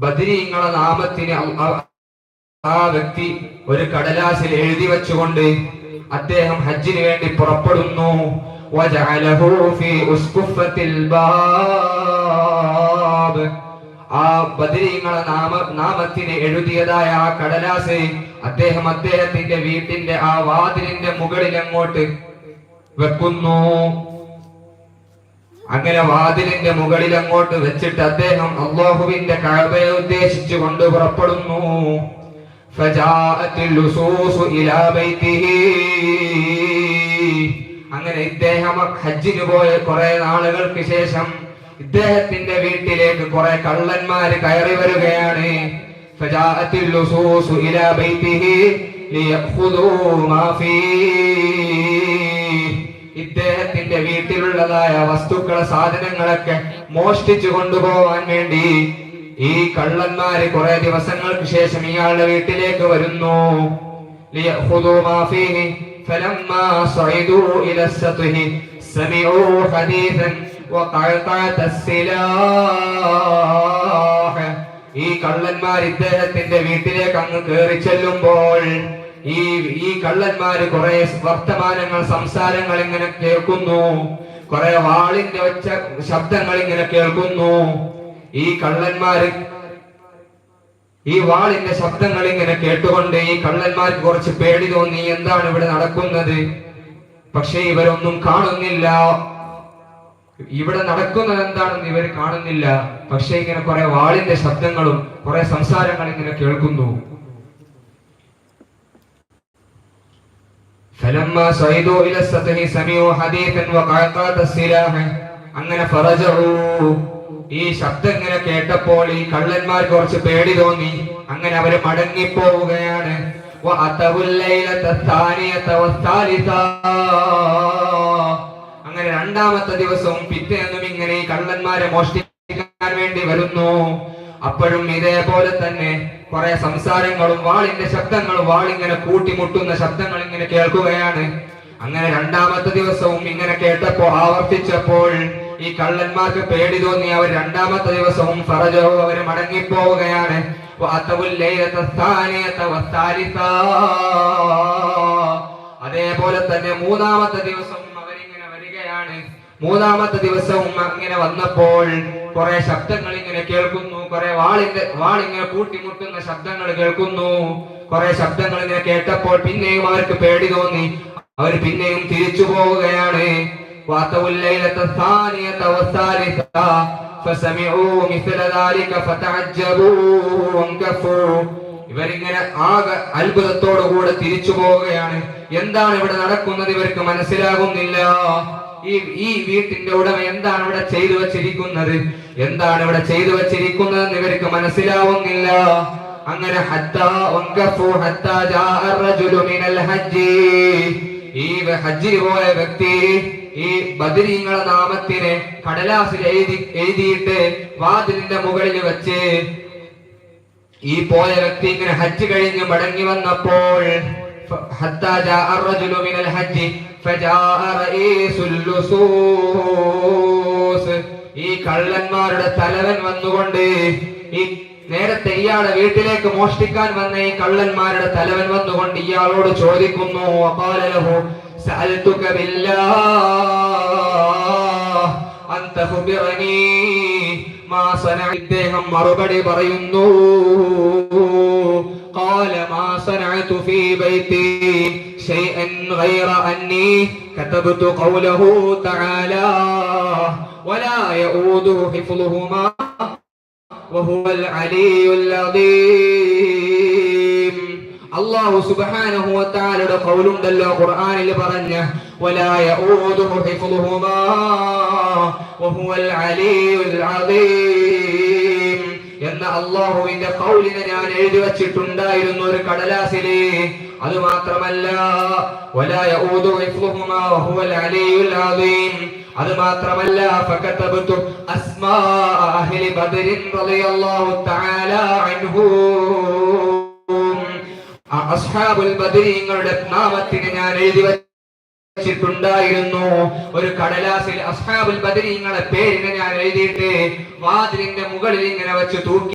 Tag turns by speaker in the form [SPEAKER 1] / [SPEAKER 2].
[SPEAKER 1] ബദരീങ്ങളെ നാമത്തിന് ആ വ്യക്തി ഒരു കടലാസിൽ എഴുതി വെച്ചുകൊണ്ട് അദ്ദേഹം ഹജ്ജിന് വേണ്ടി പുറപ്പെടുന്നു. ആ ബദരീങ്ങളെ നാമത്തിന് എഴുതിയതായ ആ കടലാസ് അദ്ദേഹത്തിന്റെ വീട്ടിന്റെ ആ വാതിലിന്റെ മുകളിൽ അങ്ങോട്ട് വെക്കുന്നു. അങ്ങനെ വാതിലിന്റെ മുകളിൽ അങ്ങോട്ട് വെച്ചിട്ട് അദ്ദേഹം അല്ലാഹുവിന്റെ കഅബയെ ഉദ്ദേശിച്ചു കൊണ്ട് പുറപ്പെടുന്നു. അങ്ങനെ ഇദ്ദേഹം ഹജ്ജിന് പോയ കുറെ നാളുകൾക്ക് ശേഷം ഇദ്ദേഹത്തിന്റെ വീട്ടിലേക്ക് കുറെ കള്ളന്മാര് കയറി വരികയാണ്. ഇദ്ദേഹത്തിന്റെ വീട്ടിലുള്ളതായ വസ്തുക്കളെ സാധനങ്ങളൊക്കെ മോഷ്ടിച്ചു കൊണ്ടുപോവാൻ വേണ്ടി ഈ കള്ളന്മാര് കുറെ ദിവസങ്ങൾക്ക് ശേഷം ഇയാളുടെ വീട്ടിലേക്ക് വരുന്നു. ഈ കള്ളന്മാർ ഇദ്ദേഹത്തിന്റെ വീട്ടിലേക്ക് അങ്ങ് കയറി ചെല്ലുമ്പോൾ ഈ കള്ളന്മാര് കുറെ വർത്തമാനങ്ങൾ, സംസാരങ്ങൾ ഇങ്ങനെ കേൾക്കുന്നു. കുറെ വാളിന്റെ ഒച്ച ശബ്ദങ്ങൾ ഇങ്ങനെ കേൾക്കുന്നു. ഈ കള്ളന്മാര് ഈ വാളിന്റെ ശബ്ദങ്ങൾ ഇങ്ങനെ കേട്ടുകൊണ്ട് ഈ കള്ളന്മാർക്ക് കുറച്ച് പേടി തോന്നി. എന്താണ് ഇവിടെ നടക്കുന്നത്? പക്ഷെ ഇവരൊന്നും കാണുന്നില്ല. ഇവിടെ നടക്കുന്നത് എന്താണെന്ന് ഇവർ കാണുന്നില്ല. പക്ഷെ ഇങ്ങനെ കുറെ വാളിന്റെ ശബ്ദങ്ങളും കുറെ സംസാരങ്ങൾ ഇങ്ങനെ കേൾക്കുന്നു. അങ്ങനെ ഈ ശബ്ദം ഇങ്ങനെ കേട്ടപ്പോൾ ഈ കള്ളന്മാർ കുറച്ച് പേടി തോന്നി. അങ്ങനെ അവര് മടങ്ങിപ്പോവുകയാണ്. അങ്ങനെ രണ്ടാമത്തെ ദിവസവും പിറ്റേന്നും ഇങ്ങനെ ഈ കള്ളന്മാരെ മോഷ്ടിക്കാൻ വേണ്ടി വരുന്നു. അപ്പോഴും ഇതേപോലെ തന്നെ കുറെ സംസാരങ്ങളും വാളിന്റെ ശബ്ദങ്ങളും വാളിങ്ങനെ കൂട്ടിമുട്ടുന്ന ശബ്ദങ്ങൾ ഇങ്ങനെ കേൾക്കുകയാണ്. അങ്ങനെ രണ്ടാമത്തെ ദിവസവും ഇങ്ങനെ കേട്ടപ്പോ ആവർത്തിച്ചപ്പോൾ ഈ കള്ളന്മാർക്ക് പേടി തോന്നി. അവർ രണ്ടാമത്തെ ദിവസവും അവര് മടങ്ങിപ്പോവുകയാണ്. അതേപോലെ തന്നെ മൂന്നാമത്തെ ദിവസവും അവരിങ്ങനെ വരികയാണ്. മൂന്നാമത്തെ ദിവസവും അങ്ങനെ വന്നപ്പോൾ കുറെ ശബ്ദങ്ങൾ ഇങ്ങനെ കേൾക്കുന്നു. കുറെ വാളിങ്ങനെ കൂട്ടിമുട്ടുന്ന ശബ്ദങ്ങൾ കേൾക്കുന്നു. കുറെ ശബ്ദങ്ങൾ ഇങ്ങനെ കേട്ടപ്പോൾ പിന്നെയും അവർക്ക് പേടി തോന്നി. അവർ പിന്നെയും തിരിച്ചു പോവുകയാണ്. ഇവരിങ്ങനെ ആകെ അത്ഭുതത്തോടുകൂടെ തിരിച്ചു പോവുകയാണ്. എന്താണ് ഇവിടെ നടക്കുന്നത് ഇവർക്ക് മനസ്സിലാകുന്നില്ല. ഈ വീട്ടിന്റെ ഉടമ എന്താണ് ഇവിടെ ചെയ്തു വച്ചിരിക്കുന്നത്, എന്താണ് ഇവിടെ ചെയ്തു വച്ചിരിക്കുന്നതെന്ന് ഇവർക്ക് മനസ്സിലാവുന്നില്ല. അങ്ങനെ ഈ ഹജ്ജിന് പോയ വ്യക്തി ഈ ബദരീങ്ങളെ നാമത്തിന് കടലാസിൽ എഴുതിയിട്ട് വാതിലിന്റെ മുകളിൽ വെച്ച് ഈ പോയ വ്യക്തി ഇങ്ങനെ ഹജ്ജ് കഴിഞ്ഞ് മടങ്ങി വന്നപ്പോൾ ഈ കള്ളന്മാരുടെ തലവൻ വന്നുകൊണ്ട് ഈ നേരത്തെ ഇയാളെ വീട്ടിലേക്ക് മോഷ്ടിക്കാൻ വന്ന ഈ കള്ളന്മാരുടെ തലവൻ വന്നുകൊണ്ട് ഇയാളോട് ചോദിക്കുന്നു. ഇദ്ദേഹം മറുപടി പറയുന്നു. قال ما صنعت في بيتي شيئا غير أني كتبت قوله تعالى ولا يؤوده حفظهما وهو العلي العظيم. അല്ലാഹു സുബ്ഹാനഹു വ തആലയുടെ ഖൗലുണ്ടല്ലോ ഖുർആനിൽ പറഞ്ഞ ولا يؤوده حفظهما وهو العلي العظيم എന്ന അല്ലാഹുവിന്റെ ഖൗലിനെ ഞാൻ എഴുതി വച്ചിട്ടുണ്ടായിരുന്നു ഒരു കടലാസില്. അത് മാത്രമല്ല ولا يؤوده حفظهما وهو العلي العظيم, അത് മാത്രമല്ല فكتبت أسماء أهل بدر رضي الله تعالى عنهم, അസ്ഹാബുൽ ബദരീങ്ങളുടെ നാമത്തിന് ഞാൻ എഴുതി വച്ചിട്ടുണ്ടായിരുന്നു ഒരു കടലാസിൽ. അസ്ഹാബുൽ ബദരീങ്ങളുടെ പേരിനെ ഞാൻ എഴുതിയിട്ട് വാതിലിന്റെ മുകളിൽ ഇങ്ങനെ വെച്ച് തൂക്കി